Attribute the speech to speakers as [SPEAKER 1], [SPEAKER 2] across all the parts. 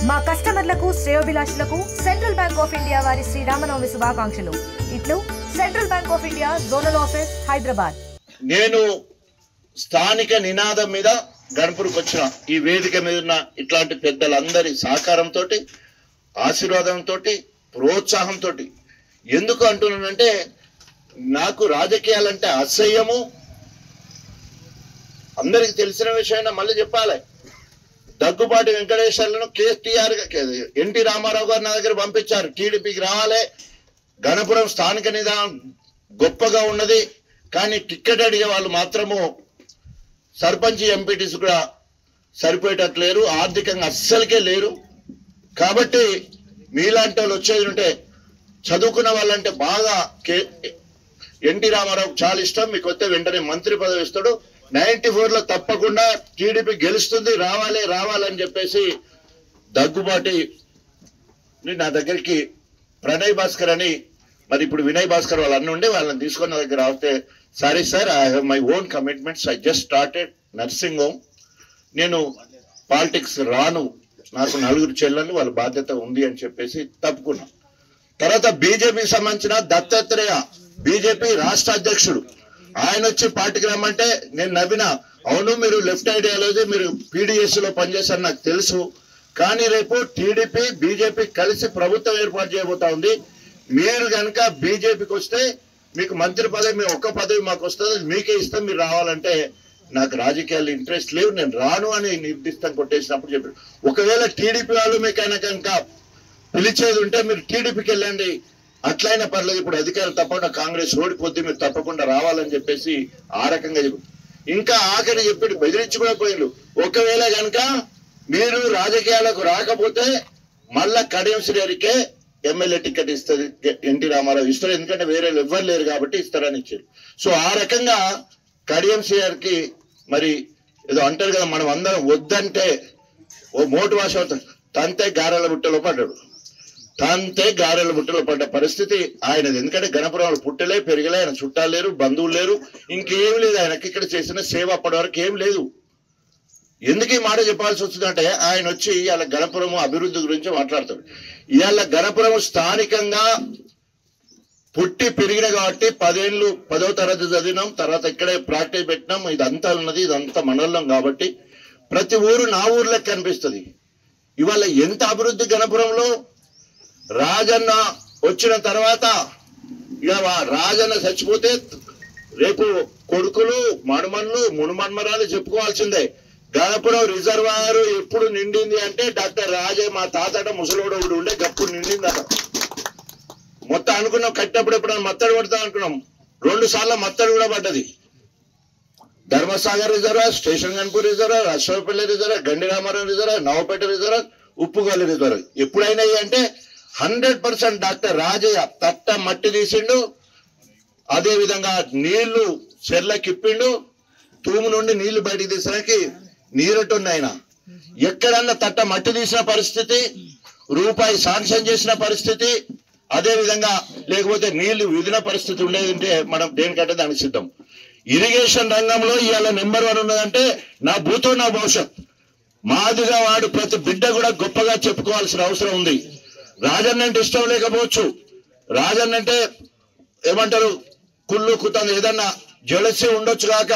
[SPEAKER 1] మా కస్టమర్లకు శ్రేయోభిలాషులకు central bank of India వారి శ్రీరామనవమి శుభాకాంక్షలు. ఇట్లు central bank of India zonal office Hyderabad.
[SPEAKER 2] నేను స్థానిక నినాదం మీద గణపూర్కి వచ్చిన ఈ వేదిక మీద ఉన్న ఇట్లాంటి పెద్దలందరి సహకారంతో, ఆశీర్వాదంతో, ప్రోత్సాహంతో ఎందుకు అంటున్నానంటే, నాకు రాజకీయాలంటే అసహ్యము. అందరికి తెలిసిన విషయమైనా మళ్ళీ చెప్పాలి. దగ్గుబాటి వెంకటేశ్వర్లను కేసీఆర్ ఎన్టీ రామారావు గారు నా దగ్గర పంపించారు. టీడీపీకి రావాలి, గణపురం స్థానిక నిదానం గొప్పగా ఉన్నది, కానీ టిక్కెట్ అడిగే వాళ్ళు మాత్రము సర్పంచ్ ఎంపీటీస్ కూడా సరిపోయేటట్లు లేరు, ఆర్థికంగా అస్సలకే లేరు. కాబట్టి మీలాంటి వాళ్ళు వచ్చేది ఉంటే, చదువుకున్న వాళ్ళంటే బాగా ఎన్టీ రామారావు చాలా ఇష్టం. మీకు వస్తే వెంటనే మంత్రి పదవి ఇస్తాడు. 94లో తప్పకుండా టీడీపీ గెలుస్తుంది, రావాలని చెప్పేసి దగ్గుబాటి నా దగ్గరికి ప్రణయ్ భాస్కర్ అని, మరి ఇప్పుడు వినయ్ భాస్కర్ వాళ్ళు అన్నీ ఉండి వాళ్ళని తీసుకొని నా దగ్గర రాస్తే, sorry sir, I have my own commitments, I just started nursing home, నేను పాలిటిక్స్ రాను, నాకు 4 చెల్లెళ్ళు, వాళ్ళ బాధ్యత ఉంది అని చెప్పేసి తప్పుకున్నాం. తర్వాత బీజేపీకి సంబంధించిన దత్తాత్రేయ, బీజేపీ రాష్ట్ర అధ్యక్షుడు, ఆయన వచ్చి పార్టీకి రమ్మంటే నేను నవ్వినా. అవును, మీరు లెఫ్ట్ ఐడియాలజీ, మీరు పీడిఎస్ లో పనిచేశారు నాకు తెలుసు, కానీ రేపు టీడీపీ బీజేపీ కలిసి ప్రభుత్వం ఏర్పాటు చేయబోతా ఉంది. మీరు కనుక బీజేపీకి వస్తే మీకు మంత్రి పదవి, మేము ఒక్క పదవి మాకు వస్తుంది, మీకే ఇస్తాం, మీరు రావాలంటే నాకు రాజకీయాలు ఇంట్రెస్ట్ లేవు, నేను రాను అని నిర్దిష్టం కొట్టేసినప్పుడు చెప్పారు. ఒకవేళ టీడీపీ వాళ్ళు మీకు కనుక పిలిచేది ఉంటే మీరు టీడీపీకి వెళ్ళండి, అట్లయినా పర్లేదు, ఇప్పుడు అధికారులు తప్పకుండా కాంగ్రెస్ ఓడిపోద్ది, మీరు తప్పకుండా రావాలని చెప్పేసి ఆ రకంగా చెప్పారు. ఇంకా ఆఖరి చెప్పి బెదిరించుకోకపోయారు, ఒకవేళ కనుక మీరు రాజకీయాలకు రాకపోతే మళ్ళా కడియం శ్రీహరికే ఎమ్మెల్యే టికెట్ ఇస్తుంది, ఎన్టీ రామారావు ఇస్తారు, ఎందుకంటే వేరే ఎవ్వరు లేరు కాబట్టి ఇస్తారని ఇచ్చారు. సో ఆ రకంగా కడియం శ్రీహరికి మరి ఏదో అంటారు కదా, మనం అందరం వద్దంటే ఓ మోటు భాష తంతే గారెల బుట్టలో పడ్డాడు, తంతే గారెల బుట్టలో పడ్డ పరిస్థితి ఆయనది. ఎందుకంటే గణపురంలో పుట్టలే పెరిగలే, ఆయన చుట్టాలు లేరు, బంధువులు లేరు, ఇంకేం లేదు. ఆయనకి ఇక్కడ చేసిన సేవ అప్పటి వరకు ఏం లేదు. ఎందుకు ఈ మాట చెప్పాల్సి వస్తుందంటే, ఆయన వచ్చి ఇవాళ గణపురము అభివృద్ధి గురించి మాట్లాడతాడు. ఇవాళ గణపురము స్థానికంగా పుట్టి పెరిగిన కాబట్టి 10 ఏళ్ళు 10వ తరగతి చదివినాం, తర్వాత ఇక్కడే ప్రాక్టీస్ పెట్టినాం, ఇదంతా ఉన్నది, ఇదంతా మండలం కాబట్టి ప్రతి ఊరు నా ఊర్లోకి కనిపిస్తుంది. ఇవాళ ఎంత అభివృద్ధి గణపురంలో. రాజన్న వచ్చిన తర్వాత ఇక రాజన్న చచ్చిపోతే రేపు కొడుకులు, మనుమన్లు, మునుమన్మరాలు చెప్పుకోవాల్సిందే. గణపురం రిజర్వాయర్ ఎప్పుడు నిండింది అంటే డాక్టర్ రాజే, మా తాతట ముసలోడు ఒకడు ఉండే, గప్పుడు నిండిందట. మొత్తం అనుకున్నాం, కట్టినప్పుడు ఎప్పుడైనా మత్తడి పడతా అనుకున్నాం, 2 సార్లు మత్తడి కూడా పడ్డది. Dharmasagar reservoir, station Ghanpur reservoir, Ashwapalli reservoir, Gandi Ramarao reservoir, Navapeta reservoir, Uppugalli reservoir. ఎప్పుడైనాయి అంటే 100% డాక్టర్ రాజయ్య తట్ట మట్టి తీసిండు, అదే విధంగా నీళ్లు చెర్లకిప్పిండు, తూము నుండి నీళ్లు బయటికి తీసడానికి నీరటుంది. ఆయన ఎక్కడన్నా తట్ట మట్టి తీసిన పరిస్థితి, రూపాయి శాంక్షన్ చేసిన పరిస్థితి, అదే విధంగా లేకపోతే నీళ్లు విధిన పరిస్థితి ఉండేదంటే మనం దేనికంటే దానికి సిద్ధం. ఇరిగేషన్ రంగంలో ఇవాళ నెంబర్ 1 ఉన్నదంటే నా భూతో నా భవిష్యత్. మాదిగా వాడు ప్రతి బిడ్డ కూడా గొప్పగా చెప్పుకోవాల్సిన అవసరం ఉంది. రాజన్న అంటే ఇష్టం లేకపోవచ్చు, రాజన్న అంటే ఏమంటారు కుళ్ళు కుతంది ఏదన్నా జలసి ఉండొచ్చు కాక,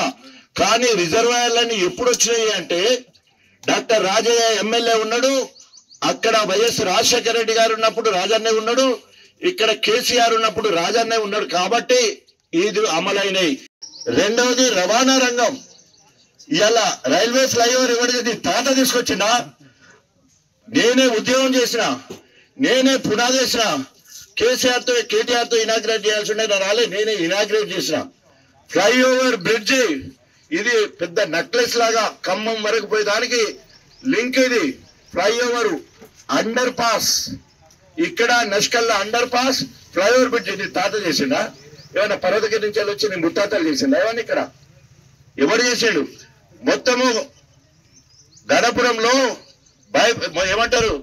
[SPEAKER 2] కానీ రిజర్వాయర్లన్నీ ఎప్పుడు వచ్చినాయి అంటే డాక్టర్ రాజయ్య ఎమ్మెల్యే ఉన్నాడు, అక్కడ వైఎస్ రాజశేఖర రెడ్డి గారు ఉన్నప్పుడు రాజన్నే ఉన్నాడు, ఇక్కడ కేసీఆర్ ఉన్నప్పుడు రాజన్నే ఉన్నాడు, కాబట్టి ఇది అమలైనవి. రెండవది రవాణా రంగం. ఇవాళ రైల్వే ఫ్లైఓవర్ ఎవరిది తాత తీసుకొచ్చిందా? నేనే ఉద్యోగం చేసిన, నేనే పునాది వేసిన. కేసీఆర్తో కేటీఆర్తో ఇనాగ్రేట్ చేయాల్సి ఉండే, రాలే, నేనే ఇనాగ్రేట్ చేసిన. ఫ్లైఓవర్ బ్రిడ్జి ఇది పెద్ద నెక్లెస్ లాగా ఖమ్మం వరకు పోయేదానికి లింక్. ఇది ఫ్లైఓవర్, అండర్ పాస్, ఇక్కడ నష్కల్లా అండర్ పాస్, ఫ్లైఓవర్ బ్రిడ్జ్ ఇది తాత చేసిండా? ఏమన్నా పర్వతగిరి నుంచి వచ్చి నేను ముత్తాతలు చేసిండా? ఏమన్నా ఇక్కడ ఎవరు చేసాడు? మొత్తము గణపురంలో ఏమంటారు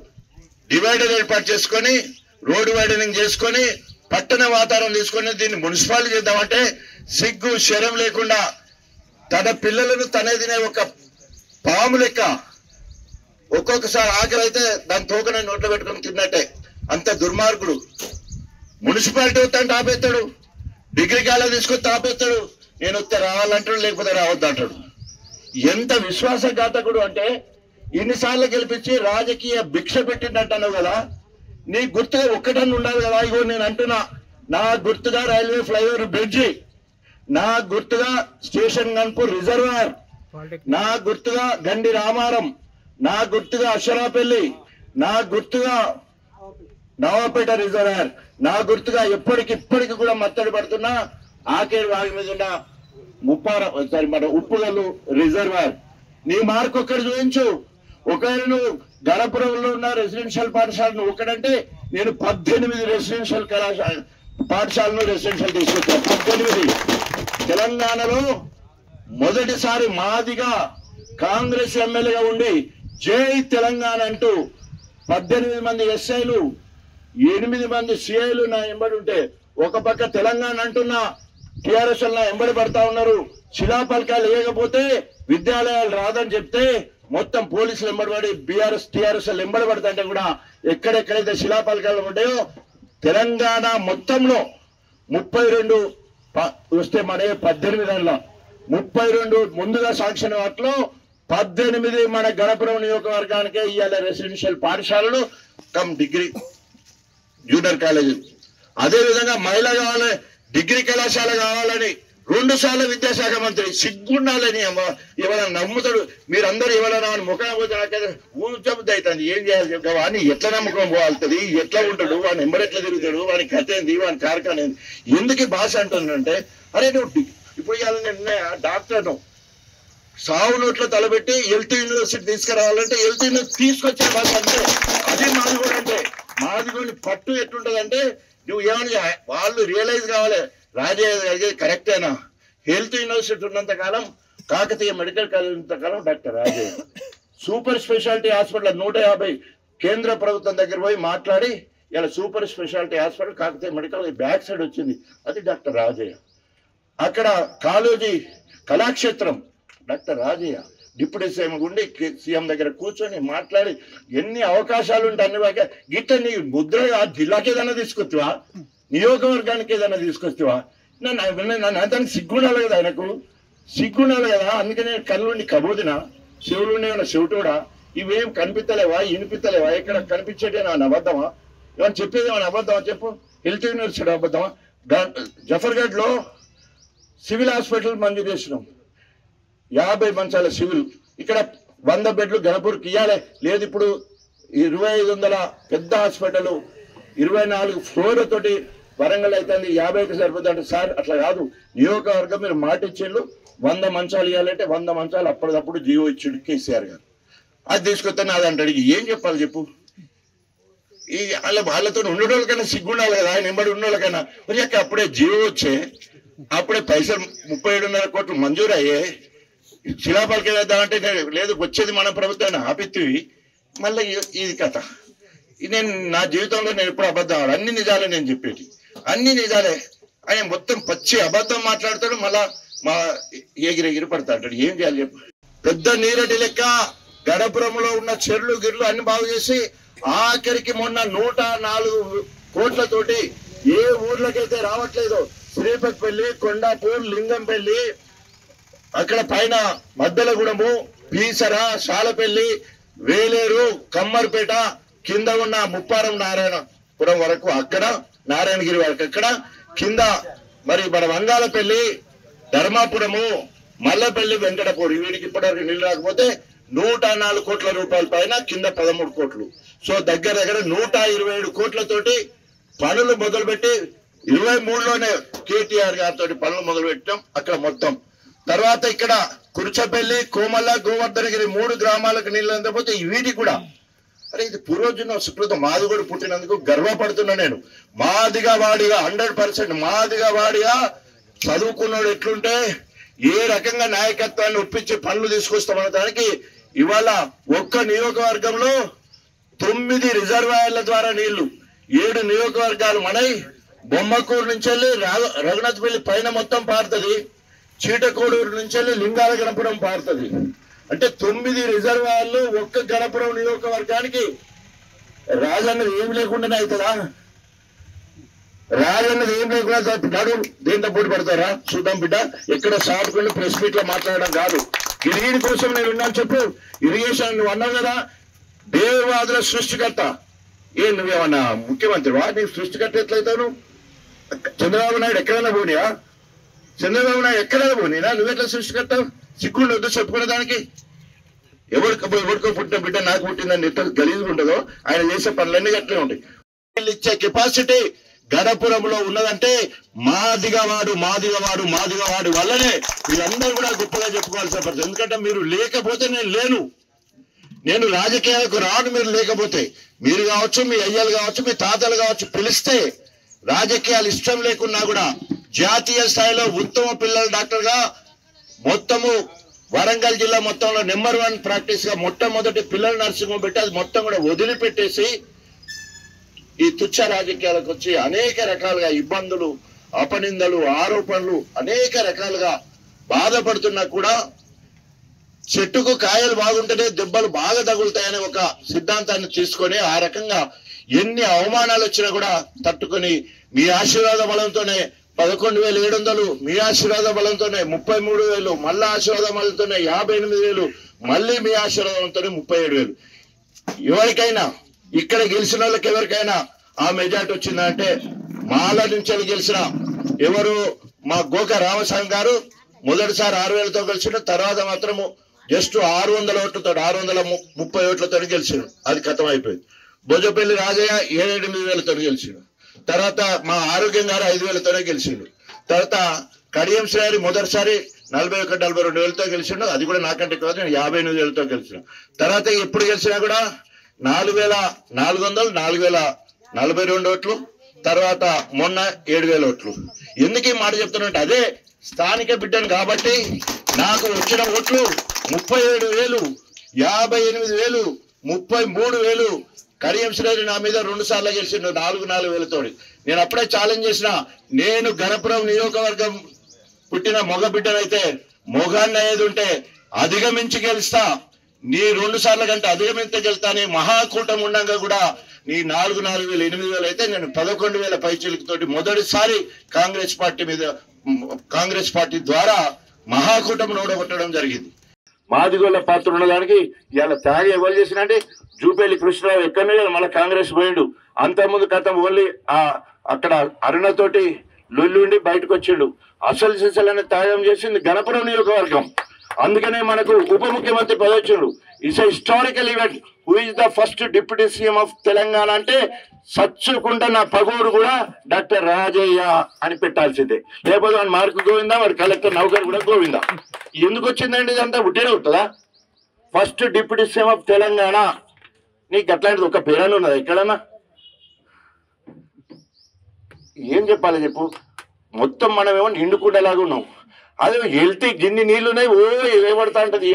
[SPEAKER 2] డివైడర్ ఏర్పాటు చేసుకొని, రోడ్డు వైడనింగ్ చేసుకొని, పట్టణ వాతావరణం తీసుకొని దీన్ని మున్సిపాలిటీ చేద్దామంటే సిగ్గు శరం లేకుండా తన పిల్లలను తనే తినే ఒక పాము లెక్క ఒక్కొక్కసారి ఆకలి అయితే దాని తోకనే నోట్లో పెట్టుకొని తిన్నట్టే. అంత దుర్మార్గుడు. మున్సిపాలిటీ వస్తాంటే ఆపేస్తాడు, డిగ్రీ కాలేజ్ తీసుకొస్తే ఆపేస్తాడు, నేను వస్తే రావాలంటాడు, లేకపోతే రావద్దు అంటాడు. ఎంత విశ్వాసఘాతకుడు అంటే ఇన్నిసార్లు గెలిపించి రాజకీయ భిక్ష పెట్టిందంటున్నావు కదా, నీ గుర్తుగా ఒక్కటన్నా ఉండాలి కదా. ఇగో నేను అంటున్నా, నా గుర్తుగా రైల్వే ఫ్లైఓవర్ బ్రిడ్జి, నా గుర్తుగా స్టేషన్ గన్పూర్ రిజర్వాయర్, నా గుర్తుగా గండి రామారం, నా గుర్తుగా అక్షరాపల్లి, నా గుర్తుగా నవాపేట రిజర్వాయర్, నా గుర్తుగా ఇప్పటికి కూడా మత్తడి పడుతున్నా ఆకేరు వాగి మీద ఉన్న ఉప్పుగల్లు రిజర్వాయర్. నీ మార్కు ఒక్కడు చూపించు. ఒకవేళ నువ్వు గణపురంలో ఉన్న రెసిడెన్షియల్ పాఠశాలను ఒకడంటే నేను 18 రెసిడెన్షియల్ పాఠశాలను రెసిడెన్షియల్ తీసుకొచ్చాను. 18. తెలంగాణలో మొదటిసారి మాదిగా కాంగ్రెస్ ఎమ్మెల్యేగా ఉండి జై తెలంగాణ అంటూ 18 మంది ఎస్ఐలు 8 మంది సిఐలు నా ఎంబడి ఉంటే, ఒక పక్క తెలంగాణ అంటున్నా టిఆర్ఎస్ నా ఎంబడి పడతా ఉన్నారు. శిలాపలకాలు వేయకపోతే విద్యాలయాలు రాదని చెప్తే మొత్తం పోలీసులు ఎంబడిపడి టిఆర్ఎస్ ఎంబడి పడతాంటే కూడా ఎక్కడెక్కడైతే శిలాపలకాలు ఉంటాయో తెలంగాణ మొత్తంలో 32 వస్తే మన 18 32 ముందుగా సాంక్షన్ వాటిలో 18 మన గణపురం నియోజకవర్గానికే ఇవాళ రెసిడెన్షియల్ పాఠశాలలు కమ్ డిగ్రీ జూనియర్ కాలేజీ. అదే విధంగా మహిళ కావాలి, డిగ్రీ కళాశాల కావాలని 2 సార్లు విద్యాశాఖ మంత్రి. సిగ్గుండాలని ఎవరైనా నమ్ముతాడు? మీరందరూ ఎవరైనా ముఖం పోతే నాకైతే ఊచబుద్ధి అవుతుంది. ఏం చేయాలి చెప్తా? వాడిని ఎట్లా నమ్మకం పోవాల్తుంది, ఎట్లా ఉంటాడు, వాడిని ఎంబడెట్లా తిరుగుతాడు, వాని కథ ఏంది, వాని కార్ఖాన ఏంది? ఎందుకు ఈ భాష అంటుందంటే, అరే నువ్వు ఇప్పుడు ఇవాళ నేను డాక్టర్ను సావు నోట్లో తలబెట్టి హెల్త్ యూనివర్సిటీ తీసుకురావాలంటే హెల్త్ యూనివర్సిటీ తీసుకొచ్చే భాష అంటే అది మాది కూడా. అంటే మాది కూడా పట్టు ఎట్లుంటది అంటే నువ్వు ఏమని వాళ్ళు రియలైజ్ కావాలి, రాజే కరెక్టేనా. హెల్త్ యూనివర్సిటీ ఉన్నంత కాలం, కాకతీయ మెడికల్ కాలేజ్ ఉన్నంత కాలం డాక్టర్ రాజే. సూపర్ స్పెషాలిటీ హాస్పిటల్ 150 కేంద్ర ప్రభుత్వం దగ్గర పోయి మాట్లాడి ఇలా super speciality hospital Kakatiya medical back side వచ్చింది, అది డాక్టర్ రాజయ్య. అక్కడ కాలేజీ కళాక్షేత్రం డాక్టర్ రాజయ్య. డిప్యూటీ సీఎం గుండి సీఎం దగ్గర కూర్చొని మాట్లాడి ఎన్ని అవకాశాలు ఉంటాయి అన్ని వాక గిట్ట నీ ముద్రగా జిల్లాకి ఏదైనా తీసుకొస్తావా, నియోజకవర్గానికి ఏదైనా తీసుకొస్తావా? నన్ను అతనికి సిగ్గుండాలి కదా, ఆయనకు సిగ్గుండాలి కదా. అందుకనే కళ్ళుండి కబోదిన, చెవులుండి ఏమన్నా చెవిటోడా, ఇవేం కనిపిస్తలేవా, వినిపిస్తలేవా? ఎక్కడ కనిపించేది ఏమన్నా అబద్ధమా? ఏమన్నా చెప్పేది ఏమన్నా అబద్ధమా చెప్పు? హెల్త్ యూనివర్సిటీ అబద్ధమా? జఫర్గఢ్లో సివిల్ హాస్పిటల్ మంజూరు చేసినాం, 50 మంచాల సివిల్. ఇక్కడ 100 బెడ్లు గణపూర్కి ఇవ్వాలి. లేదు ఇప్పుడు 2500 పెద్ద హాస్పిటల్ 24 ఫ్లోర్లతోటి వరంగల్ అయితే 50కి సరిపోతుంది అంటే, సార్ అట్లా కాదు, నియోజకవర్గం మీరు మాట ఇచ్చిండ్రు 100 మంచాలు ఇవ్వాలంటే 100 మంచాలు అప్పటికప్పుడు జీవో ఇచ్చిండు కేసీఆర్ గారు. అది తీసుకొస్తే నాది అంటాడు. ఏం చెప్పాలి చెప్పు? ఈ వాళ్ళతో ఉండేటోళ్ళకైనా సిగ్గుండాలి కదా, ఆయన ఎంబడి ఉన్నోళ్ళకైనా. అప్పుడే జీవో వచ్చే, అప్పుడే పైసలు 37.5 కోట్లు మంజూరు అయ్యే, శిలాపలకి వేద్దామంటే లేదు వచ్చేది మన ప్రభుత్వాన్ని ఆపిత్తివి. మళ్ళీ ఇది కథ. నేను నా జీవితంలో నేను ఎప్పుడు అబద్ధం ఆడు, అన్ని నిజాలే నేను చెప్పేటి, అన్ని నిజాలే. ఆయన మొత్తం పచ్చి అబద్ధం మాట్లాడతాడు, మళ్ళా మా ఎగిరి పడతాడు. ఏం చేయాలి చెప్పు? పెద్ద నీరటి లెక్క గణపురంలో ఉన్న చెర్లు గిర్లు అన్ని బాగు చేసి ఆఖరికి మొన్న 104 కోట్లతోటి ఏ ఊర్లకైతే రావట్లేదు, శ్రీపతిపల్లి, కొండాపూర్, లింగంపల్లి, అక్కడ పైన మద్దెలగూడెము, పీసర, శాలపల్లి, వేలేరు, కమ్మర్పేట, కింద ఉన్న ముప్పారం నారాయణపురం వరకు అక్కడ, నారాయణగిరి వరకు అక్కడ, కింద మరి మన వంగాలపల్లి, ధర్మాపురము, మల్లపల్లి, వెంకటపూర్, వీడికి ఇప్పటివరకు నీళ్ళు రాకపోతే 104 కోట్ల రూపాయల పైన, కింద 13 కోట్లు. సో దగ్గర 127 కోట్లతోటి పనులు మొదలుపెట్టి 23లోనే కేటీఆర్ గారితో పనులు మొదలు పెట్టాం అక్కడ మొత్తం. తర్వాత ఇక్కడ కుర్చపల్లి, కోమల్ల, గోవర్ధనగిరి 3 గ్రామాలకు నీళ్ళు అందకపోతే వీటికి కూడా అరే ఇది పూర్వజన్మ సుకృతం. మాది కూడా పుట్టినందుకు గర్వపడుతున్నా నేను. మాదిగా వాడిగా 100% మాదిగా వాడిగా చదువుకున్నాడు ఎట్లుంటే ఏ రకంగా నాయకత్వాన్ని ఒప్పించి పనులు తీసుకొస్తామన్న దానికి ఇవాళ ఒక్క నియోజకవర్గంలో 9 రిజర్వాయర్ల ద్వారా నీళ్లు, 7 నియోజకవర్గాలు మనై బొమ్మకూరు నుంచి వెళ్ళి రఘునాథపల్లి పైన మొత్తం పారుతుంది, చీటకోడూరు నుంచి వెళ్ళి లింగాల గణపురం పారుతుంది. అంటే 9 రిజర్వాయర్లు ఒక్క గణపురం నియోజకవర్గానికి రాజన్నది ఏం లేకుండానే అవుతుందా? రాజన్నది ఏం లేకుండా నాడు దేంతో పోటీ పడతారా? చూద్దాం బిడ్డ. ఎక్కడ షాపుకొని ప్రెస్ మీట్ లో మాట్లాడడం కాదు. ఇరిగేషన్ కోసం నేను ఉన్నాను చెప్పు. ఇరిగేషన్ నువ్వు అన్నావు కదా, దేవాదుల సృష్టికర్త. నువ్వేమన్నా ముఖ్యమంత్రివా? నీకు సృష్టికర్త ఎట్లయితావు? చంద్రబాబు నాయుడు ఎక్కడైనా పోనీయా? చంద్రబాబు నాయుడు ఎక్కడైనా పోనీనా? నువ్వెట్లా సృష్టికర్త? సిగ్గుండు వద్దు చెప్పుకునే దానికి. ఎవరికో పుట్టిన బిడ్డ నాకు పుట్టిందని ఎంత గలీజుగా ఉంటుందో ఆయన చేసే పనులన్నీ అట్లే ఉంటాయి. ఇచ్చే కెపాసిటీ గణపురంలో ఉన్నదంటే మాదిగవాడు వల్లనే వీళ్ళందరూ కూడా గొప్పగా చెప్పుకోవాల్సిన పరిస్థితి. ఎందుకంటే మీరు లేకపోతే నేను లేను, నేను రాజకీయాలకు రాను. మీరు లేకపోతే మీరు కావచ్చు, మీ అయ్యలు కావచ్చు, మీ తాతలు కావచ్చు, పిలిస్తే రాజకీయాలు ఇష్టం లేకున్నా కూడా జాతీయ స్థాయిలో ఉత్తమ పిల్లల డాక్టర్ గా మొత్తము వరంగల్ జిల్లా మొత్తంలో నెంబర్ 1 ప్రాక్టీస్ గా మొట్టమొదటి పిల్లల నర్సింగ్ హోమ్ పెట్టి అది మొత్తం కూడా వదిలిపెట్టేసి ఈ తుచ్చ రాజకీయాలకు వచ్చి అనేక రకాలుగా ఇబ్బందులు, అపనిందలు, ఆరోపణలు అనేక రకాలుగా బాధపడుతున్నా కూడా చెట్టుకు కాయలు బాగుంటేనే దెబ్బలు బాగా తగులుతాయనే ఒక సిద్ధాంతాన్ని తీసుకొని ఆ రకంగా ఎన్ని అవమానాలు వచ్చినా కూడా తట్టుకొని మీ ఆశీర్వాద బలంతోనే 11,700, మీ ఆశీర్వాద బలంతోనే 33,000, మళ్ళా ఆశీర్వాద బలంతోనే 58,000, మళ్ళీ మీ ఆశీర్వాదంతోనే 37,000. ఎవరికైనా ఇక్కడ గెలిచిన వాళ్ళకి ఎవరికైనా ఆ మెజార్టీ వచ్చిందంటే మాల నుంచి గెలిచిన ఎవరు మా గోక రామస్వామి గారు మొదటిసారి 6,000తో గెలిచిన, తర్వాత మాత్రము జస్ట్ 600 ఓట్లతో 630 ఓట్లతో గెలిచాడు. అది ఖతం అయిపోయింది. భోజపల్లి రాజయ్య 7,000-8,000తో గెలిచాడు. తర్వాత మా ఆరోగ్యం గారు 5,000తోనే గెలిచిండు. తర్వాత కడియం శ్రేణి మొదటిసారి 41-42,000తో గెలిచిండు. అది కూడా నాకంటే ఎక్కువ, నేను 58,000తో గెలిచిన. తర్వాత ఎప్పుడు గెలిచినా కూడా 4,400, 4,042 ఓట్లు, తర్వాత మొన్న 7,000 ఓట్లు. ఎందుకు ఈ మాట చెప్తున్నట్టు, అదే స్థానిక బిడ్డను కాబట్టి నాకు వచ్చిన ఓట్లు 37,000, 58,000, 33,000. కడియం శ్రేణి నా మీద 2 సార్లు గెలిచిండు 4,000 నేను అప్పుడే ఛాలెంజ్ చేసిన, నేను గణపురం నియోజకవర్గం పుట్టిన మగ బిడ్డనైతే మొగాన్ని అయ్యేది ఉంటే అధిగమించి గెలుస్తా, నీ 2 సార్ల కంటే అధిగమించి గెలుస్తాని మహాకూటమి ఉండగా కూడా నీ 4,000, 8,000 అయితే నేను 11,000 పైచీలతోటి మొదటిసారి కాంగ్రెస్ పార్టీ ద్వారా మహాకూటమిని ఓడగొట్టడం జరిగింది. మాదిగోళ్ళ పాత్ర ఉన్నదానికి ఇవాళ త్యాగం ఎవరు చేసినంటే జూపల్లి కృష్ణరావు ఎక్కడనే మళ్ళీ కాంగ్రెస్ పోయిండు. అంతకుముందు కథం ఓన్లీ అక్కడ అరుణతోటి లొల్లుండి బయటకు వచ్చిండు. అసలు సిసలనే త్యాగం చేసింది గణపురం నియోజకవర్గం. అందుకనే మనకు ఉప ముఖ్యమంత్రి పదవి వచ్చిండు. It's historical event. Who is the first deputy CM of Telangana అంటే సచ్చుకుంటే నా పగోడు కూడా డాక్టర్ రాజయ్య అని పెట్టాల్సిందే. లేకపోతే వాడు మార్కు గోవిందా, వాడు కలెక్టర్ నౌకర్ కూడా గోవిందా. ఎందుకు వచ్చిందండి ఇదంతా? ఉట్టినే ఉంటుందా? First deputy CM of Telangana. నీకు అట్లాంటిది ఒక పేరాన్ని ఉన్నదా ఎక్కడన్నా? ఏం చెప్పాలి చెప్పు? మొత్తం మనమేమో నిండుకుండేలాగా ఉన్నాం. అదే వెళ్తే గిన్ని నీళ్లు ఉన్నాయి, ఏమడతా ఉంటుంది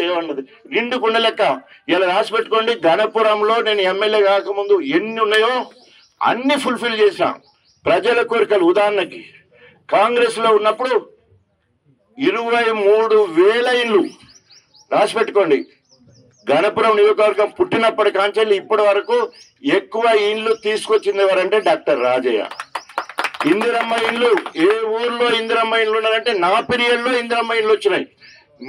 [SPEAKER 2] ఏమన్నది నిండుకుండ లెక్క. ఇలా రాసి పెట్టుకోండి, గణపురంలో నేను ఎమ్మెల్యే కాకముందు ఎన్ని ఉన్నాయో అన్ని ఫుల్ఫిల్ చేసిన ప్రజల కోరికలు. ఉదాహరణకి కాంగ్రెస్ లో ఉన్నప్పుడు 23,000 ఇండ్లు రాసి పెట్టుకోండి. గణపురం నియోజకవర్గం పుట్టినప్పటి కాంచెల్లి ఇప్పటి వరకు ఎక్కువ ఇండ్లు తీసుకొచ్చింది ఎవరంటే డాక్టర్ రాజయ్య. ఇందిరమ్మ ఇండ్లు, ఏ ఊర్లో ఇందిరమ్మ ఇండ్లు ఉన్నారంటే నా పీరియడ్లో ఇందిరమ్మ ఇండ్లు వచ్చినాయి.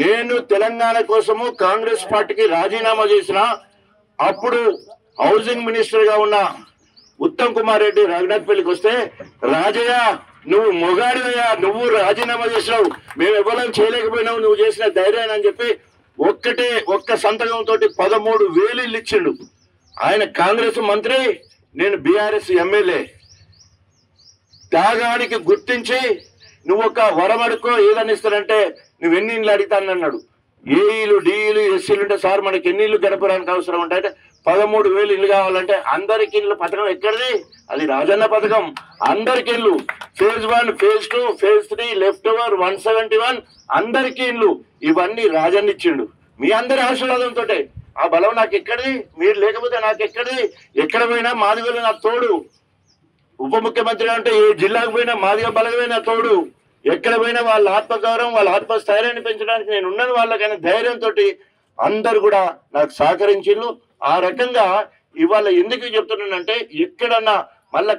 [SPEAKER 2] నేను తెలంగాణ కోసము కాంగ్రెస్ పార్టీకి రాజీనామా చేసిన అప్పుడు హౌసింగ్ మినిస్టర్ గా ఉన్న ఉత్తమ్ కుమార్ రెడ్డి రఘునాథ్పల్లికి వస్తే, రాజయ్య నువ్వు మొగాడివయ్యా, నువ్వు రాజీనామా చేసినావు, మేము ఎవరం చేయలేకపోయినావు, నువ్వు చేసిన ధైర్యాన్ని అని చెప్పి ఒక్క సంతకంతో 13,000 ఇల్లు ఇచ్చిండు. ఆయన కాంగ్రెస్ మంత్రి, నేను బీఆర్ఎస్ ఎమ్మెల్యే. త్యాగానికి గుర్తించి నువ్వు ఒక వరం అడుకో, ఏదని ఇస్తానంటే నువ్వు ఎన్ని ఇళ్ళు అడుగుతాను అన్నాడు. ఏఈలు, డిఈలు, ఎస్సీలు ఉంటే సార్ మనకి ఎన్ని ఇళ్ళు గడపడానికి అవసరం ఉంటాయంటే 13,000 ఇల్లు కావాలంటే అందరికి ఇల్లు పథకం ఎక్కడిది? అది రాజన్న పథకం. అందరికి ఇల్లు, phase 1, phase 2, phase 3, left over 171 అందరికి ఇల్లు. ఇవన్నీ రాజన్న ఇచ్చిండు మీ అందరి ఆశీర్వాదంతో. ఆ బలం నాకు ఎక్కడిది? మీరు లేకపోతే నాకు ఎక్కడిది? ఎక్కడ పోయినా మాదిగోలు నాకు తోడు. ఉప ముఖ్యమంత్రి అంటే ఏ జిల్లాకు పోయినా మాదిగ బలమైన తోడు. ఎక్కడ పోయినా వాళ్ళ ఆత్మగౌరవం వాళ్ళ ఆత్మస్థైర్యాన్ని పెంచడానికి నేను ఉన్నాను వాళ్ళకైనా ధైర్యంతో అందరు కూడా నాకు సహకరించిండ్రు. ఆ రకంగా ఇవాళ ఎందుకు చెప్తున్నానంటే ఎక్కడన్నా మళ్ళా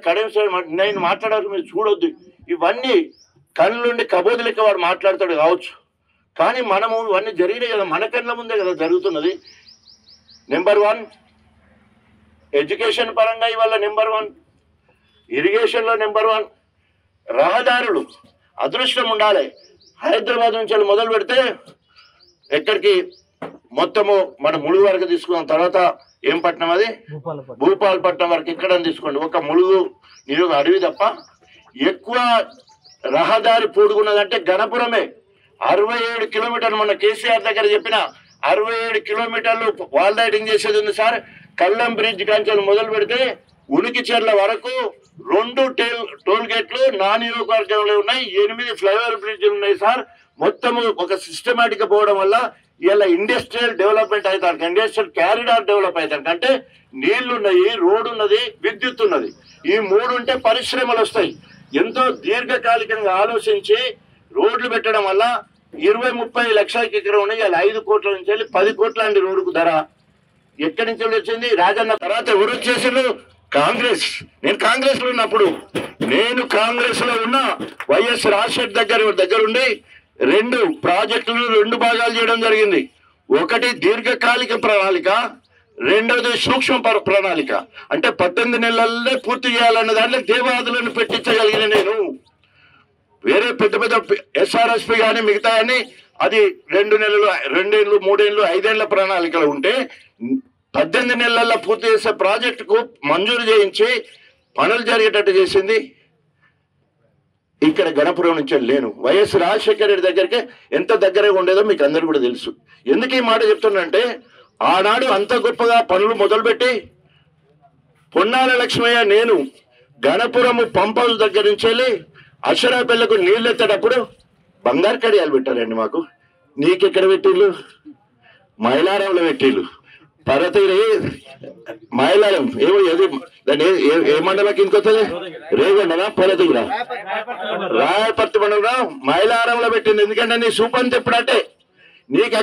[SPEAKER 2] నేను మాట్లాడారు మీరు చూడొద్దు. ఇవన్నీ కళ్ళుండి కబోది లెక్క వాడు మాట్లాడతాడు కావచ్చు, కానీ మనము ఇవన్నీ జరిగినాయి కదా, మన కళ్ళ ముందే కదా జరుగుతున్నది. నెంబర్ 1 ఎడ్యుకేషన్ పరంగా ఇవాళ నెంబర్ 1, ఇరిగేషన్లో నెంబర్ 1, రహదారులు అదృష్టం ఉండాలి. హైదరాబాద్ నుంచి మొదలు పెడితే ఎక్కడికి మొత్తము మన ములుగు వరకు తీసుకున్న తర్వాత ఏం పట్టణం అది భూపాలపట్నం వరకు ఎక్కడ తీసుకోండి, ఒక ములుగు నియోగ అడవి తప్ప ఎక్కువ రహదారి పూడుకున్నదంటే గణపురమే. 67 కిలోమీటర్లు మొన్న కేసీఆర్ దగ్గర చెప్పిన 67 కిలోమీటర్లు వాల్ రైడింగ్ చేసేది ఉంది సార్. కల్లం బ్రిడ్జ్ కాంచెలు మొదలు పెడితే ఉనికిచెర్ల వరకు 2 టోల్ గేట్లు నా నియోజకవర్గంలో ఉన్నాయి, 8 ఫ్లైఓవర్ బ్రిడ్జ్లు ఉన్నాయి సార్. మొత్తము ఒక సిస్టమేటిక్ పోవడం వల్ల ఇలా ఇండస్ట్రియల్ డెవలప్మెంట్ అవుతారు, ఇండస్ట్రియల్ క్యారిడార్ డెవలప్ అవుతారు. అంటే నీళ్లు ఉన్నాయి, రోడ్డు ఉన్నది, విద్యుత్ ఉన్నది. ఈ 3 ఉంటే పరిశ్రమలు వస్తాయి. ఎంతో దీర్ఘకాలికంగా ఆలోచించి రోడ్లు పెట్టడం వల్ల 20-30 లక్షలకి ఇక్కడ ఉన్నాయి. అలా 5 కోట్ల నుంచి వెళ్ళి 10 కోట్ల అండి రోడ్డుకు ధర. ఎక్కడి నుంచి వచ్చింది? రాజన్న తర్వాత ఎవరు వచ్చేసారు? కాంగ్రెస్. నేను కాంగ్రెస్ లో ఉన్నప్పుడు, నేను కాంగ్రెస్ లో ఉన్న వైఎస్ రాజశేఖర్ దగ్గర ఉండి 2 ప్రాజెక్టులు 2 భాగాలు చేయడం జరిగింది. ఒకటి దీర్ఘకాలిక ప్రణాళిక, రెండవది సూక్ష్మ ప్రణాళిక. అంటే 18 నెలల్లో పూర్తి చేయాలన్న దాంట్లో దేవాదులను పెట్టించగలిగిన నేను. వేరే పెద్ద పెద్ద SRSP కానీ మిగతా కానీ అది 2 నెలలు, 2 ఏళ్ళు, 3 ఏళ్ళు, 5 ఏళ్ల ప్రణాళికలు ఉంటే 18 నెలల్లో పూర్తి చేసే ప్రాజెక్టుకు మంజూరు చేయించి పనులు జరిగేటట్టు చేసింది ఇక్కడ గణపురం నుంచి లేను. వైఎస్ రాజశేఖర రెడ్డి దగ్గరికి ఎంత దగ్గరగా ఉండేదో మీకు అందరూ కూడా తెలుసు. ఎందుకు ఈ మాట చెప్తున్నంటే, ఆనాడు అంత గొప్పగా పనులు మొదలుపెట్టి పొన్నాల లక్ష్మయ్య నేను గణపురము పంపల దగ్గర నుంచి వెళ్ళి అక్షరాపల్లకు నీళ్ళు ఎత్తేటప్పుడు బంగారు కడియాలు పెట్టారండి మాకు. నీకెక్కడ పెట్టిళ్ళు? మైలారంలో పెట్టిళ్ళు. పరతీరి మైలారం ఏమో ఏది దాన్ని ఏ మండలకి ఇంకొస్తుంది? రేగొండనా పొలతీరా రాయపర్తి మండలం మైలారంలో పెట్టింది. ఎందుకంటే నీ సూపంత ఎప్పుడంటే నీకు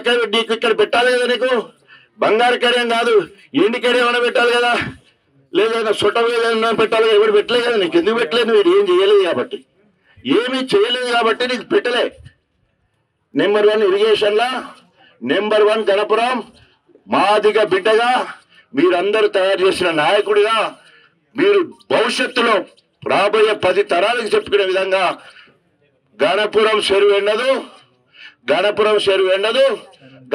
[SPEAKER 2] ఇక్కడ పెట్టాలి కదా, నీకు బంగారు కడియం కాదు ఎండి కడియం ఏమైనా పెట్టాలి కదా, లేదా సొట్ట ఏదైనా పెట్టాలి కదా. ఎవరు పెట్టలే కదా, నీకు ఎందుకు పెట్టలేదు? వీడు ఏం చేయలేదు కాబట్టి, ఏమీ చేయలేదు కాబట్టి నీకు పెట్టలే. నెంబర్ 1 ఇరిగేషన్లా, నెంబర్ 1 గణపురం మాదిగ బిడ్డగా మీరందరూ తయారు చేసిన నాయకుడిగా మీరు భవిష్యత్తులో రాబోయే 10 తరాలకు చెప్పుకునే విధంగా గణపురం చెరువు ఎండదు, గణపురం చెరువు ఎండదు,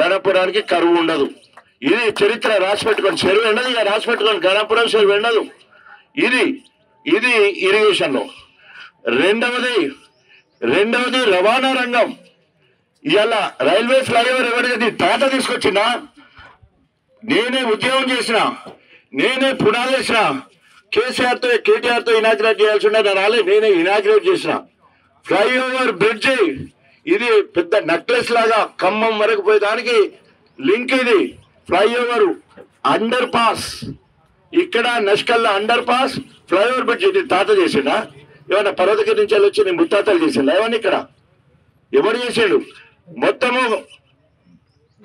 [SPEAKER 2] గణపురానికి కరువు ఉండదు. ఇది చరిత్ర రాసి పెట్టుకోండి. చెరువు ఎండదు, ఇక రాసి పెట్టుకోండి. గణపురం చెరువు ఎండదు. ఇది ఇరిగేషన్లో. రెండవది రవాణా రంగం. ఇవాళ రైల్వే ఫ్లైఓవర్ ఎవరిది? తాత తీసుకొచ్చిందా? నేనే ఉద్యోగం చేసిన, నేనే పునాది వేసిన. కేటీఆర్తో ఇనాగ్రేట్ చేయాల్సి ఉండే, రాలే, నేనే ఇనాగ్రేట్ చేసిన. ఫ్లైఓవర్ బ్రిడ్జి ఇది పెద్ద నెక్లెస్ లాగా ఖమ్మం వరకు పోయేదానికి లింక్. ఇది ఫ్లైఓవర్ అండర్ పాస్, ఇక్కడ నష్కల్లా అండర్ పాస్, ఫ్లైఓవర్ బ్రిడ్జ్. ఇది తాత చేసిండా? ఏమన్నా పర్వతగిరి నుంచి వచ్చి నేను ముత్తాతలు చేసిండా? ఏమన్నా ఇక్కడ ఎవరు చేసాడు? మొత్తము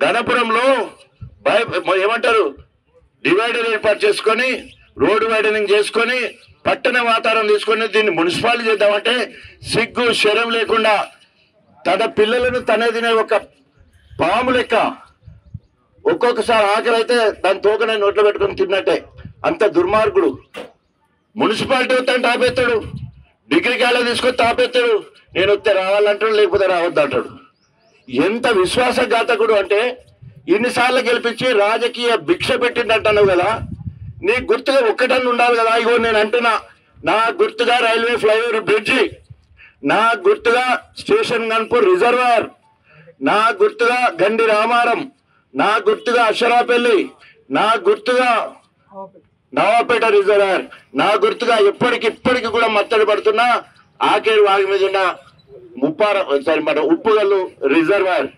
[SPEAKER 2] గణపురంలో ఏమంటారు డివైడర్ ఏర్పాటు చేసుకొని, రోడ్డు వైడనింగ్ చేసుకొని, పట్టణ వాతావరణం తీసుకొని దీన్ని మున్సిపాలిటీ చేద్దామంటే సిగ్గు శరం లేకుండా తన పిల్లలను తనే తినే ఒక పాము లెక్క. ఒక్కొక్కసారి ఆకలి అయితే దాని తోకనే నోట్లో పెట్టుకొని తిన్నట్టే. అంత దుర్మార్గుడు. మున్సిపాలిటీ వస్తాను ఆపేస్తాడు, డిగ్రీ కాలేజ్ తీసుకొని తాపేస్తాడు. నేను వస్తే రావాలంటాడు, లేకపోతే రావద్దు అంటాడు. ఎంత విశ్వాసఘాతకుడు అంటే, ఇన్నిసార్లు గెలిపించి రాజకీయ భిక్ష పెట్టిందంటున్నావు కదా, నీ గుర్తుగా ఒక్కటన్నా ఉండాలి కదా. ఇగో నేను అంటున్నా, నా గుర్తుగా రైల్వే ఫ్లైఓవర్ బ్రిడ్జి, నా గుర్తుగా స్టేషన్ గన్పూర్ రిజర్వాయర్, నా గుర్తుగా గండి రామారం, నా గుర్తుగా అక్షరాపల్లి, నా గుర్తుగా నవాపేట రిజర్వాయర్, నా గుర్తుగా ఇప్పటికి కూడా మత్తడి పడుతున్నా ఆకేరు వాగి మీద ఉన్న మన ఉప్పుగల్లు రిజర్వాయర్.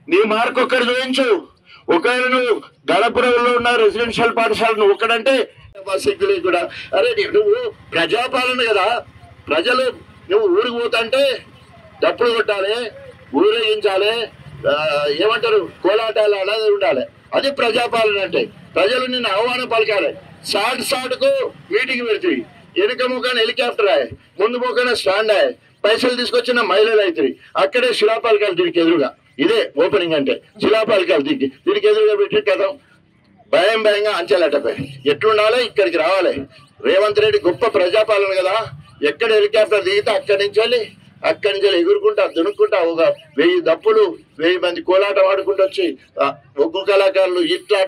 [SPEAKER 2] నీ మార్కు ఒక్కడు చూపించు. ఒకవేళ నువ్వు గణపురంలో ఉన్న రెసిడెన్షియల్ పాఠశాల నువ్వు ఒక్కడంటే సిగ్గులే కూడా. అరే నువ్వు ప్రజాపాలన కదా, ప్రజలు నువ్వు ఊరికి పోతుంటే డప్పులు కొట్టాలి, ఊరేగించాలి, ఏమంటారు కోలాటాలు అనేది ఉండాలి. అది ప్రజాపాలన అంటే. ప్రజలు నిన్ను ఆహ్వానం పలకాలి. సాటుకు మీటింగ్ పెడుతుంది, వెనుక ముఖాన హెలికాప్టర్ ఆయ్, ముందు ముఖాన స్టాండ్ ఆయ్, పైసలు తీసుకొచ్చిన మహిళలు అవుతుంది. అక్కడే శిలాపాలకాలు దీనికి ఎదురుగా. ఇదే ఓపెనింగ్ అంటే శిలాపాలకాలు దీనికి ఎదురుగా పెట్టి కదా భయంగా అంచెలటపై ఎట్లుండాలి. ఇక్కడికి రావాలి. రేవంత్ రెడ్డి గొప్ప ప్రజాపాలన కదా. ఎక్కడ హెలికాప్టర్ దిగితే అక్కడి నుంచి ఎగురుకుంటా దునుక్కుంటా ఒక 1000 దప్పులు 1000 మంది కోలాటం ఆడుకుంటూ వచ్చి ఒగ్గు కళాకారులు ఇట్లా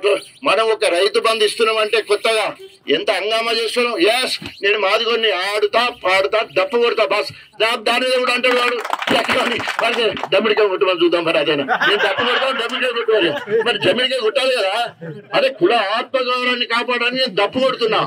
[SPEAKER 2] మనం ఒక రైతు బంధు ఇస్తున్నాం అంటే కొత్తగా ఎంత హంగామా చేస్తున్నాం. ఎస్ నేను మాదిగొని ఆడుతా పాడుతా డప్పు కొడతా బాస్ దాని కూడా అంటాడు వాడు. వాడికి డమ్మిడికాయ కొట్టమని చూద్దాం. మరి అదేనా నేను డప్పు కొడతాను డమ్మిడికాయ కొట్టుకోవాలి. మరి జమ్మిడికాయ కొట్టాలి కదా. అదే కుల ఆత్మగౌరవాన్ని కాపాడడానికి నేను డప్పు కొడుతున్నా.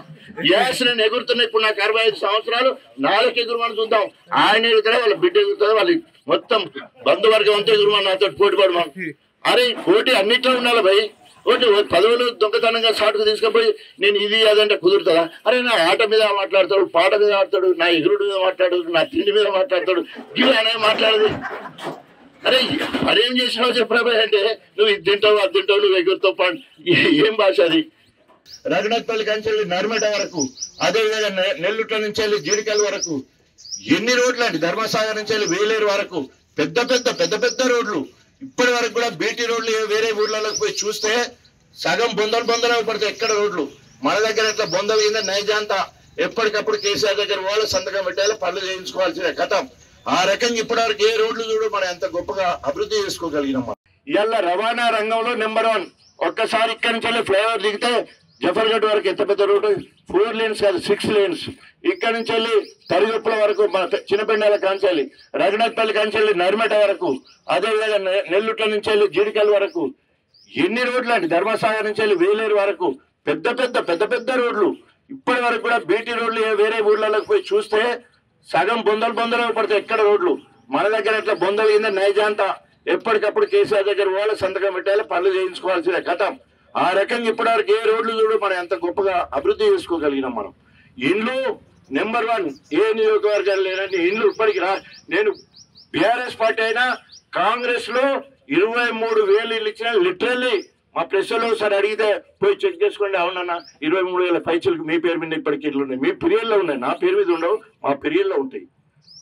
[SPEAKER 2] ఎస్ నేను ఎగురుతున్నా. ఇప్పుడు నాకు 65 సంవత్సరాలు. 4 ఎగురుమని చూద్దాం. ఆయన ఎగురుతారా వాళ్ళ బిడ్డ ఎగురుతుందా వాళ్ళ మొత్తం బంధువర్గం అంతా ఎగురుమని నాతో పోటీ పడమని. అరే పోటీ అన్నిట్లో ఉండాలి భయ్. ఒకటి పదవులు దొంగతనంగా సాటుకు తీసుకుపోయి నేను ఇది అదంటే కుదురుతుందా? అరే నా ఆట మీద మాట్లాడతాడు, పాట మీద మాట్లాడు, నా ఎగురుడు మీద మాట్లాడు, నా తిండి మీద మాట్లాడతాడు, ఇలా అనేది మాట్లాడదు. అరేం చేసినావు చెప్పరా అంటే నువ్వు ఇది తింటావు అది తింటావు నువ్వు ఎగురుతావు పాడు. ఏం భాష అది? రఘునాథ్పల్లి కంచెల్లి నర్మట వరకు, అదేవిధంగా నెల్లుట్ల నుంచి వెళ్ళి జీడికల్ వరకు ఎన్ని రోడ్లు అండి. ధర్మసాగర్ నుంచి వెళ్ళి వేలేరు వరకు పెద్ద రోడ్లు. ఇప్పటి వరకు కూడా బీటీ రోడ్లు వేరే ఊర్లలోకి పోయి చూస్తే సగం బొందలు పడతాయి ఎక్కడ రోడ్లు. మన దగ్గర ఇట్లా బొంద మీద నైజాంతా ఎప్పటికప్పుడు కేసీఆర్ దగ్గర వాళ్ళు సంతకం పెట్టాలి, పనులు చేయించుకోవాల్సిన కథం. ఆ రకంగా ఇప్పటి వరకు ఏ రోడ్లు చూడు మనం ఎంత గొప్పగా అభివృద్ధి చేసుకోగలిగినాం. ఇవాళ రవాణా రంగంలో నెంబర్ 1. ఒక్కసారి ఇక్కడి నుంచి వెళ్ళి ఫ్లైఓవర్ దిగితే జఫర్గఢ్ వరకు ఎంత పెద్ద రోడ్డు, 4 lanes కాదు 6 lanes. ఇక్కడ నుంచి వెళ్ళి తరిగొప్పుల వరకు మన చిన్నపెండాల కాంచెల్లి, రఘునాథ్పల్లి కాంచెల్లి నర్మట వరకు, అదేవిధంగా నెల్లుట్ల నుంచి వెళ్ళి జీడికల్ వరకు ఎన్ని రోడ్లు అండి. ధర్మసాగర్ నుంచి వెళ్ళి వేలేరు వరకు పెద్ద రోడ్లు. ఇప్పటి వరకు కూడా బీటీ రోడ్లు వేరే ఊర్లలోకి పోయి చూస్తే సగం బొందలు పడతాయి ఎక్కడ రోడ్లు. మన దగ్గర ఇట్లా బొందలు కింద నైజాంతా ఎప్పటికప్పుడు కేసీఆర్ దగ్గర వాళ్ళు సంతకం పెట్టాలి, పనులు చేయించుకోవాల్సిన కథం. ఆ రకంగా ఇప్పటివరకు ఏ రోడ్లు చూడు మనం ఎంత గొప్పగా అభివృద్ధి చేసుకోగలిగినాం. మనం ఇండ్లు నెంబర్ 1. ఏ నియోజకవర్గాలు లేనని ఇండ్లు ఇప్పటికి నేను బీఆర్ఎస్ పార్టీ అయినా కాంగ్రెస్ లో 23,000 ఇల్లు ఇచ్చిన. లిటరల్లీ మా ప్రెస్లో ఒకసారి అడిగితే పోయి చెక్ చేసుకోండి. అవునన్నా 23,000 పైచలకు మీ పేరు మీద ఇప్పటికి ఇల్లు ఉన్నాయి. మీ పీరియడ్లో ఉన్నాయి, నా పేరు మీద ఉండవు, మా పీరియడ్లో ఉంటాయి.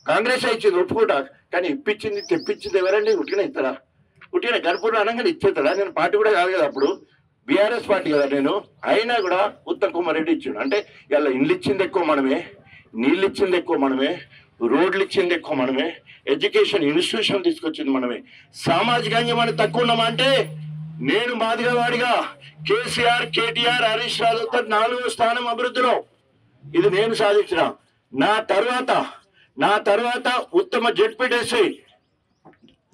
[SPEAKER 2] కాంగ్రెస్ ఇచ్చింది ఒప్పుకుంటా, కానీ ఇప్పించింది తెప్పించింది ఎవరండి? ఉట్టిన ఇస్తారా? ఉట్టిన గణపూర్ అనగానే ఇచ్చేస్తాడా? నేను పార్టీ కూడా కాదు కదా అప్పుడు, బీఆర్ఎస్ పార్టీ కదా నేను. అయినా కూడా ఉత్తమ్ కుమార్ రెడ్డి ఇచ్చిండు. అంటే ఇలా ఇండ్లు ఇచ్చింది ఎక్కువ మనమే, నీళ్ళు ఇచ్చింది ఎక్కువ మనమే, రోడ్లు ఇచ్చింది ఎక్కువ మనమే, ఎడ్యుకేషన్ ఇన్స్టిట్యూషన్ తీసుకొచ్చింది మనమే. సామాజికంగా మనం తక్కువ ఉన్నామా అంటే నేను మాదిగవాడిగా కేసీఆర్, కేటీఆర్, హరీష్ రావుతో 4వ స్థానం అభివృద్ధిలో. ఇది నేను సాధించిన. నా తర్వాత ఉత్తమ జెడ్పీటీసీ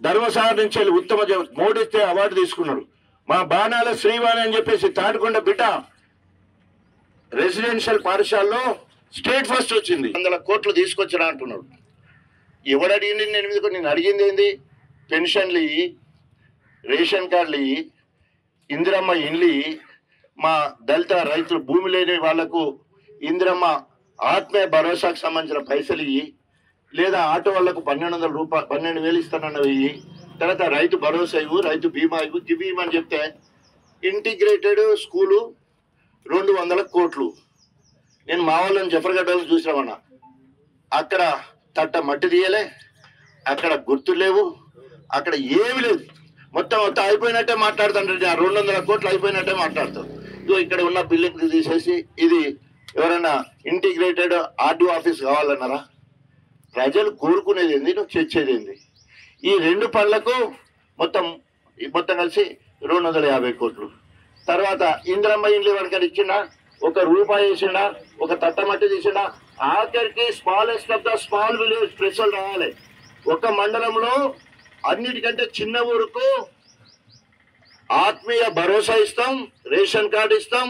[SPEAKER 2] ధర్మసాగర్ నుంచి వెళ్ళి ఉత్తమ మోడీ అవార్డు తీసుకున్నాడు. మా బాణాల శ్రీవాణి అని చెప్పేసి తాటికొండ బిడ్డ రెసిడెన్షియల్ పాఠశాలలో స్టేట్ ఫస్ట్ వచ్చింది. 100 కోట్లు తీసుకొచ్చినా అంటున్నాడు. ఎవడు అడిగింది? నేను అడిగింది ఏంది? పెన్షన్లు ఇయ్యి, రేషన్ కార్డులు ఇయ్యి, ఇందిరమ్మ ఇండ్లు ఇయ్యి, మా దళిత రైతులు భూమి లేని వాళ్లకు ఇందిరమ్మ ఆత్మీయ భరోసాకు సంబంధించిన పైసలు ఇయ్యి, లేదా ఆటో వాళ్లకు 1,200 రూపాయలు 12,000 ఇస్తానన్నవి ఇయ్యి, తర్వాత రైతు భరోసా ఇవ్వు, రైతు బీమా ఇవ్వు, ఇవ్వమని చెప్తే ఇంటిగ్రేటెడ్ స్కూలు 200 కోట్లు. నేను మా వాళ్ళని జఫర్గఢ్లో చూసినామన్నా. అక్కడ తట్ట మట్టి తీయలే, అక్కడ గుర్తులు లేవు, అక్కడ ఏమి లేదు. మొత్తం అయిపోయినట్టే మాట్లాడుతుంటారు. 200 కోట్లు అయిపోయినట్టే మాట్లాడతారు. ఇదో ఇక్కడ ఉన్న బిల్డింగ్ తీసేసి ఇది ఎవరైనా ఇంటిగ్రేటెడ్ ఆర్డీఓ ఆఫీస్ కావాలన్నారా? ప్రజలు కోరుకునేది ఏంది, నువ్వు తెచ్చేది ఏంది? ఈ 2 పనులకు మొత్తం కలిసి 250 కోట్లు. తర్వాత ఇందిరమ్మ ఇండ్లు ఎవరికైనా ఇచ్చినా, 1 రూపాయి వేసినా, 1 తట్టమట్టి తీసినా, ఆఖరికి smallest of the small village special రావాలి. ఒక మండలంలో అన్నిటికంటే చిన్న ఊరుకు ఆత్మీయ భరోసా ఇస్తాం, రేషన్ కార్డు ఇస్తాం,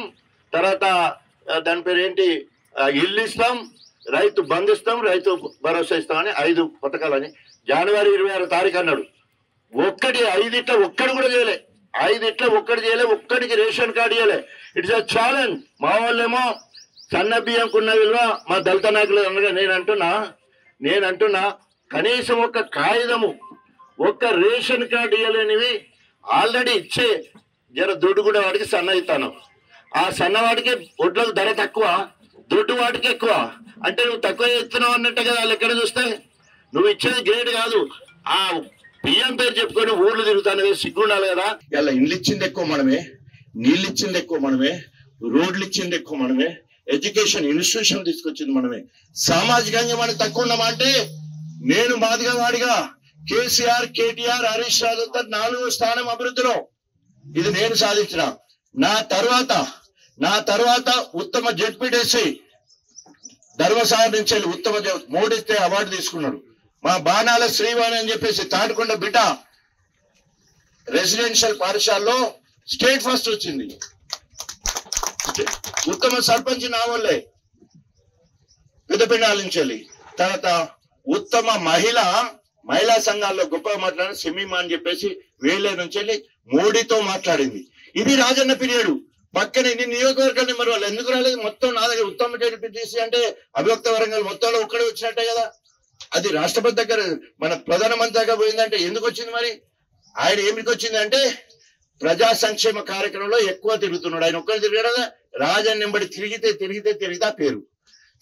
[SPEAKER 2] తర్వాత దాని పేరు ఏంటి ఇల్లు ఇస్తాం, రైతు బంధు ఇస్తాం, రైతు భరోసా ఇస్తామని 5 పథకాలని జనవరి 26 తారీఖు అన్నాడు. 5 ఒక్కడు కూడా చేయలే. 5 ఒక్కడు చేయలే. ఒక్కడికి రేషన్ కార్డు ఇవ్వలే. It's a challenge. మా వాళ్ళేమో సన్న బియ్యంకున్న విలువ మా దళిత నాయకులు అనగా నేను అంటున్నా కనీసం ఒక కాగితము ఒక్క రేషన్ కార్డు ఇవ్వలేనివి ఆల్రెడీ ఇచ్చే జర దొడ్డు కూడా వాడికి సన్న ఇస్తాను. ఆ సన్నవాడికి ఒడ్లకు ధర తక్కువ, దొడ్డు వాటికి ఎక్కువ. అంటే నువ్వు తక్కువ ఇస్తున్నావు అన్నట్టే కదా వాళ్ళు ఎక్కడ చూస్తే. నువ్వు ఇచ్చేది గ్రేడ్ కాదు. ఆ బియ్యం పేరు చెప్పుకొని ఊర్లు తిరుగుతాను, సిగ్గుండాలి కదా. ఇలా ఇండ్లు ఇచ్చింది ఎక్కువ మనమే, నీళ్ళు ఇచ్చింది ఎక్కువ మనమే, రోడ్లు ఇచ్చింది ఎక్కువ మనమే, ఎడ్యుకేషన్ ఇన్స్టిట్యూషన్ తీసుకొచ్చింది మనమే. సామాజికంగా మనం తక్కువ ఉన్నామా అంటే నేను మాదిగా వాడిగా కేసీఆర్, కేటీఆర్, హరీష్ రావుతో 4వ స్థానం అభివృద్ధిలో. ఇది నేను సాధించిన. నా తర్వాత ఉత్తమ జెడ్పీటీసీ ధర్మసాగర్ నుంచి వెళ్ళి ఉత్తమ మోడీస్తే అవార్డు తీసుకున్నాడు. మా బాణాల శ్రీవాణి అని చెప్పేసి తాటికొండ బిడ్డ రెసిడెన్షియల్ పాఠశాలలో స్టేట్ ఫస్ట్ వచ్చింది. ఉత్తమ సర్పంచ్ నా వల్లే పెద్దపిండాల నుంచి వెళ్ళి. తర్వాత ఉత్తమ మహిళా సంఘాల్లో గొప్పగా మాట్లాడిన సిమిమా అని చెప్పేసి వేలే నుంచి వెళ్ళి మోడీతో మాట్లాడింది. ఇది రాజన్న పీరియడ్. పక్కన ఇన్ని నియోజకవర్గాలు మరి వాళ్ళు ఎందుకు రాలేదు? మొత్తం నా దగ్గర ఉత్తమ జెడ్పీటీసీ అంటే అభివక్త వరంగల్ మొత్తంలో ఒక్కడే వచ్చినట్టే కదా. అది రాష్ట్రపతి దగ్గర మన ప్రధానమంత్రి దగ్గర పోయిందంటే ఎందుకు వచ్చింది? మరి ఆయన ఏమికి వచ్చింది అంటే ప్రజా సంక్షేమ కార్యక్రమంలో ఎక్కువ తిరుగుతున్నాడు. ఆయన ఒక్కరు తిరిగాడు కదా. రాజన్ నెంబడి తిరిగితే పేరు,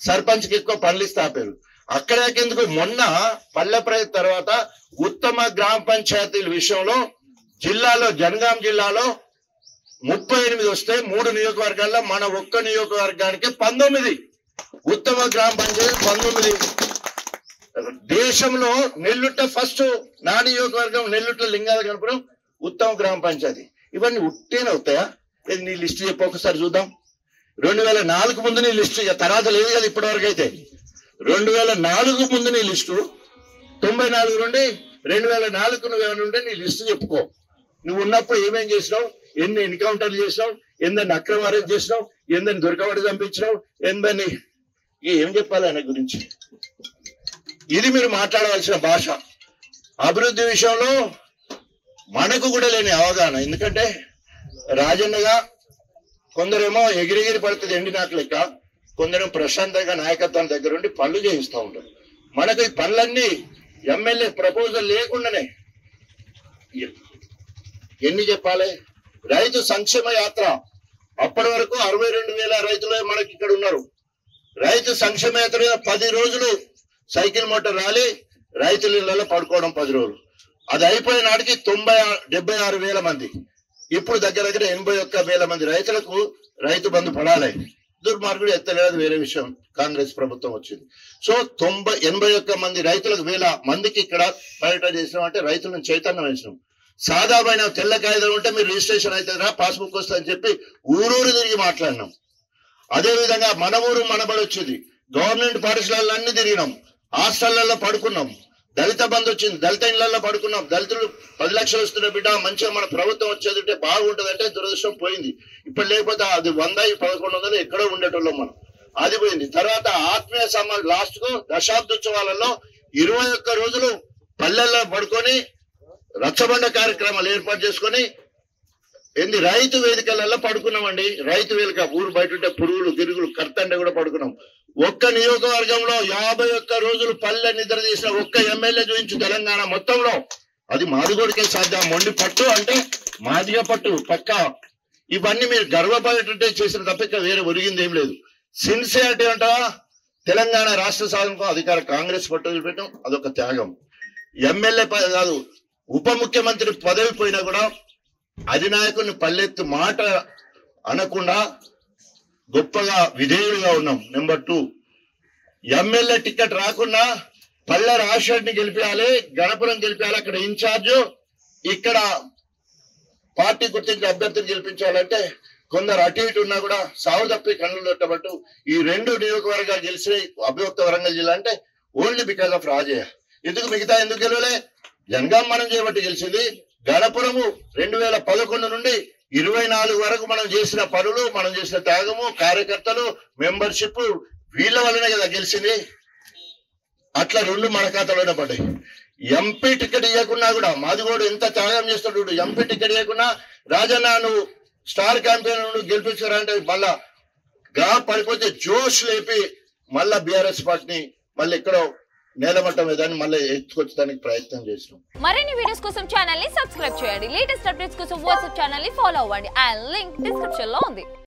[SPEAKER 2] సర్పంచ్ కి ఎక్కువ పనులు ఇస్తే ఆ పేరు. అక్కడకెందుకు మొన్న పల్లె ప్రగతి తర్వాత ఉత్తమ గ్రామ పంచాయతీల విషయంలో జిల్లాలో జనగాం జిల్లాలో 38 వస్తే 3 నియోజకవర్గాల్లో మన ఒక్క నియోజకవర్గానికి 19 ఉత్తమ గ్రామ పంచాయతీ 19. దేశంలో నెల్లుట్ట ఫస్ట్, నా నియోజకవర్గం నెల్లుట్ల లింగాల కనపడం ఉత్తమ గ్రామ పంచాయతీ. ఇవన్నీ ఉట్టేనే అవుతాయా? నీ లిస్టు చెప్పు ఒకసారి చూద్దాం. 2004 ముందు నీ లిస్టు, తర్వాత లేదు కదా ఇప్పటి వరకు. అయితే 2004 ముందు నీ లిస్టు, 94 నుండి 2004 నువ్వేమైనా ఉంటే నీ లిస్టు చెప్పుకో. నువ్వు ఉన్నప్పుడు ఏమేం చేసినావు, ఎన్ని ఎన్కౌంటర్లు చేసినావు, ఎందరిని అక్రమ అరెస్ట్ చేసినావు, ఎందరిని దొరకబడి చంపించినావు, ఎందరిని ఏం చెప్పాలి ఆయన గురించి. ఇది మీరు మాట్లాడవలసిన భాష. అభివృద్ధి విషయంలో మనకు కూడా లేని అవగాహన. ఎందుకంటే రాజన్నగా కొందరేమో ఎగిరిగిరి పడుతుంది ఎండి నాకు లెక్క, కొందరేమో ప్రశాంతంగా నాయకత్వం దగ్గర ఉండి పనులు చేయిస్తూ ఉంటారు. మనకు ఈ పనులన్నీ ఎమ్మెల్యే ప్రపోజల్ లేకుండానే ఎన్ని చెప్పాలి. రైతు సంక్షేమ యాత్ర అప్పటి వరకు 62,000 రైతులు మనకి ఇక్కడ ఉన్నారు. రైతు సంక్షేమ యాత్ర 10 రోజులు సైకిల్ మోటార్ రాలి రైతుల ఇళ్లలో పడుకోవడం 10 రోజులు. అది అయిపోయిన నాటికి 76,000 మంది, ఇప్పుడు దగ్గర 81,000 మంది రైతులకు రైతు బంధు పడాలి. దుర్మార్గుడు ఎత్తలేదు, వేరే విషయం. కాంగ్రెస్ ప్రభుత్వం వచ్చింది. సో 81 మంది రైతులకు 1,000 మందికి ఇక్కడ పర్యటన చేసినాం. అంటే రైతులను చైతన్యం వేసినాం. సాదామైన తెల్ల కాగితం ఉంటే మీరు రిజిస్ట్రేషన్ అవుతుందా, పాస్బుక్ వస్తుందని చెప్పి ఊరూరు తిరిగి మాట్లాడినాం. అదే విధంగా మన ఊరు మనబడి వచ్చింది. గవర్నమెంట్ పాఠశాలన్నీ తిరిగినాం, హాస్టళ్లలో పడుకున్నాం. దళిత బంధు వచ్చింది, దళిత ఇళ్లలో పడుకున్నాం. దళితులు 10 లక్షలు వస్తున్న బిడ్డ మంచిగా మన ప్రభుత్వం వచ్చేది ఉంటే బాగుంటది అంటే దురదృష్టం పోయింది. ఇప్పుడు లేకపోతే అది 100, 1100 ఎక్కడో ఉండేటోళ్ళం మనం. అది పోయింది. తర్వాత ఆత్మీయ సమాజ్ లాస్ట్ కు దశాబ్దోత్సవాలలో 21 రోజులు పల్లెల్లో పడుకొని రచ్చబండ కార్యక్రమాలు ఏర్పాటు చేసుకొని రైతు వేదికలలో పడుకున్నామండి. రైతు వేదిక ఊరు బయట ఉంటే పురుగులు గిరుగులు కర్తండే కూడా పడుకున్నాం. ఒక్క నియోజకవర్గంలో 51 రోజులు పల్లె నిద్ర చేసిన ఒక్క ఎమ్మెల్యే చూపించు తెలంగాణ మొత్తంలో. అది మాదిగోడికే సాధ్యం. మొండి పట్టు అంటే మాదిగ పట్టు పక్కా. ఇవన్నీ మీరు గర్వపడేటట్టే చేసిన తప్ప వేరే ఒరిగింది ఏం లేదు. సిన్సియారిటీ అంటావా? తెలంగాణ రాష్ట్ర సాధనకు అధికార కాంగ్రెస్ పట్టు పెట్టడం అదొక త్యాగం. ఎమ్మెల్యే కాదు, ఉప ముఖ్యమంత్రి పదవి పోయినా కూడా అధినాయకుని పల్లెత్తు మాట అనకుండా గొప్పగా విధేయులుగా ఉన్నాం. నెంబర్ 2, ఎమ్మెల్యే టికెట్ రాకుండా పల్లె రాజశేఖర్ని గెలిపించాలి, గణపురం గెలిపించాలి. అక్కడ ఇన్ఛార్జ్, ఇక్కడ పార్టీ గుర్తించిన అభ్యర్థిని గెలిపించాలంటే కొందరు అటు ఇటు ఉన్నా కూడా సాగు తప్పి కన్నులు తట్టబట్టు ఈ 2 నియోజకవర్గాలు గెలిచిన అభివక్త వరంగల్ జిల్లా అంటే ఓన్లీ బికాస్ ఆఫ్ రాజయ్య. మిగతా ఎందుకు గెలవలే? జనగాం మనం చేయబట్టి గెలిచింది. గణపురము 2011 నుండి 24 వరకు మనం చేసిన పనులు, మనం చేసిన త్యాగము, కార్యకర్తలు, మెంబర్షిప్ వీళ్ళ వల్లనే కదా గెలిచింది. అట్లా 2 మన ఖాతాలోనే పడ్డాయి. ఎంపీ టికెట్ ఇవ్వకున్నా కూడా మాదిగోడు ఎంత త్యాగం చేస్తాడు. ఎంపీ టికెట్ ఇవ్వకున్నా రాజన్న నువ్వు స్టార్ క్యాంపెయిన్ నువ్వు గెలిపించారంటే మళ్ళా గా పడిపోతే జోష్ లేపి మళ్ళా బీఆర్ఎస్ పార్టీని మళ్ళీ ఎక్కడో నేలమట్టం ఏదాన్ని మళ్ళీ ఎత్తుకొచ్చడానికి ప్రయత్నం చేసినాం.
[SPEAKER 3] మరిన్ని వీడియోస్ కోసం ఛానల్ ని సబ్స్క్రైబ్ చేయండి. లేటెస్ట్ అప్డేట్స్ కోసం వాట్సాప్ ఛానల్ ని ఫాలో అవ్వండి. ఆ లింక్ డిస్క్రిప్షన్ లో ఉంది.